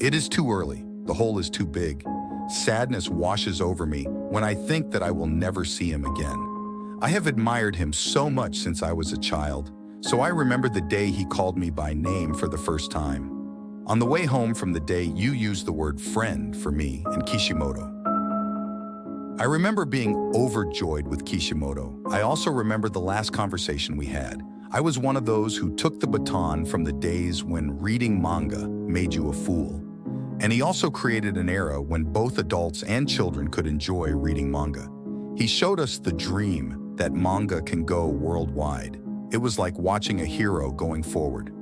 It is too early. The hole is too big. Sadness washes over me when I think that I will never see him again. I have admired him so much since I was a child, so I remember the day he called me by name for the first time. On the way home from the day you used the word friend for me and Kishimoto. I remember being overjoyed with Kishimoto. I also remember the last conversation we had. I was one of those who took the baton from the days when reading manga made you a fool. And he also created an era when both adults and children could enjoy reading manga. He showed us the dream that manga can go worldwide. It was like watching a hero going forward.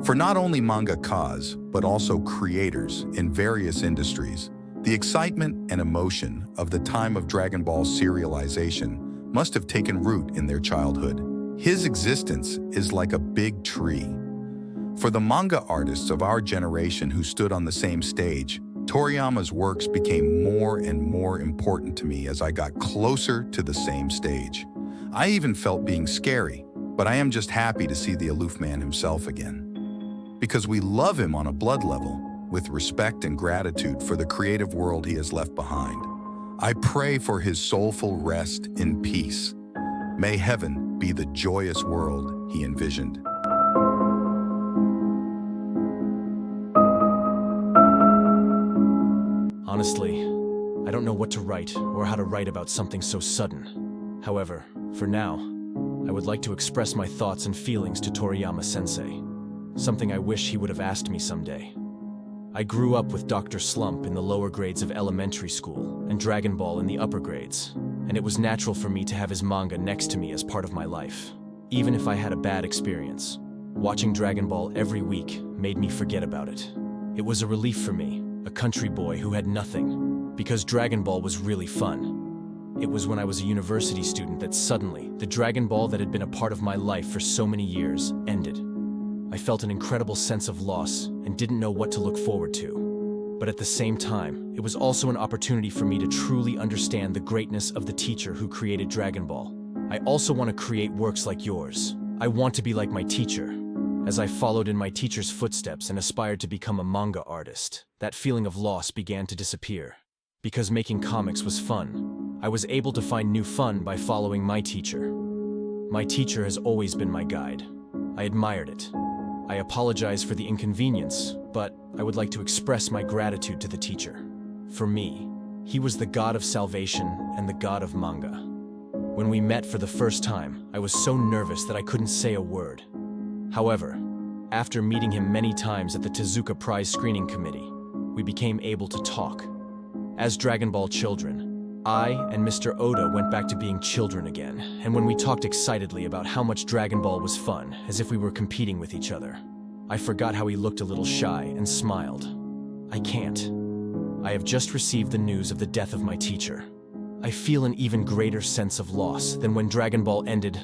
For not only mangakas, but also creators in various industries, the excitement and emotion of the time of Dragon Ball serialization must have taken root in their childhood. His existence is like a big tree. For the manga artists of our generation who stood on the same stage, Toriyama's works became more and more important to me as I got closer to the same stage. I even felt being scary, but I am just happy to see the aloof man himself again. Because we love him on a blood level, with respect and gratitude for the creative world he has left behind. I pray for his soulful rest in peace. May heaven be the joyous world he envisioned. Honestly, I don't know what to write or how to write about something so sudden. However, for now, I would like to express my thoughts and feelings to Toriyama Sensei, something I wish he would have asked me someday. I grew up with Dr. Slump in the lower grades of elementary school and Dragon Ball in the upper grades, and it was natural for me to have his manga next to me as part of my life. Even if I had a bad experience, watching Dragon Ball every week made me forget about it. It was a relief for me, a country boy who had nothing, because Dragon Ball was really fun. It was when I was a university student that suddenly, the Dragon Ball that had been a part of my life for so many years ended. I felt an incredible sense of loss and didn't know what to look forward to. But at the same time, it was also an opportunity for me to truly understand the greatness of the teacher who created Dragon Ball. I also want to create works like yours. I want to be like my teacher. As I followed in my teacher's footsteps and aspired to become a manga artist, that feeling of loss began to disappear. Because making comics was fun, I was able to find new fun by following my teacher. My teacher has always been my guide. I admired it. I apologize for the inconvenience, but I would like to express my gratitude to the teacher. For me, he was the god of salvation and the god of manga. When we met for the first time, I was so nervous that I couldn't say a word. However, after meeting him many times at the Tezuka Prize Screening Committee, we became able to talk. As Dragon Ball children, I and Mr. Oda went back to being children again, and when we talked excitedly about how much Dragon Ball was fun, as if we were competing with each other, I forgot how he looked a little shy and smiled. I can't. I have just received the news of the death of my teacher. I feel an even greater sense of loss than when Dragon Ball ended.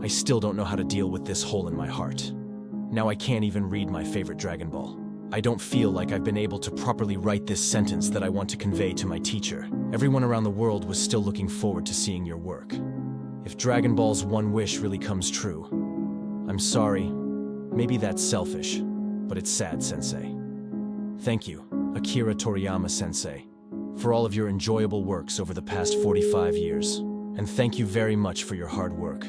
I still don't know how to deal with this hole in my heart. Now I can't even read my favorite Dragon Ball. I don't feel like I've been able to properly write this sentence that I want to convey to my teacher. Everyone around the world was still looking forward to seeing your work. If Dragon Ball's one wish really comes true, I'm sorry. Maybe that's selfish, but it's sad, Sensei. Thank you, Akira Toriyama Sensei, for all of your enjoyable works over the past 45 years. And thank you very much for your hard work.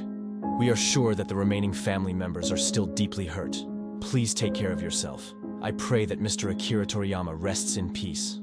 We are sure that the remaining family members are still deeply hurt. Please take care of yourself. I pray that Mr. Akira Toriyama rests in peace.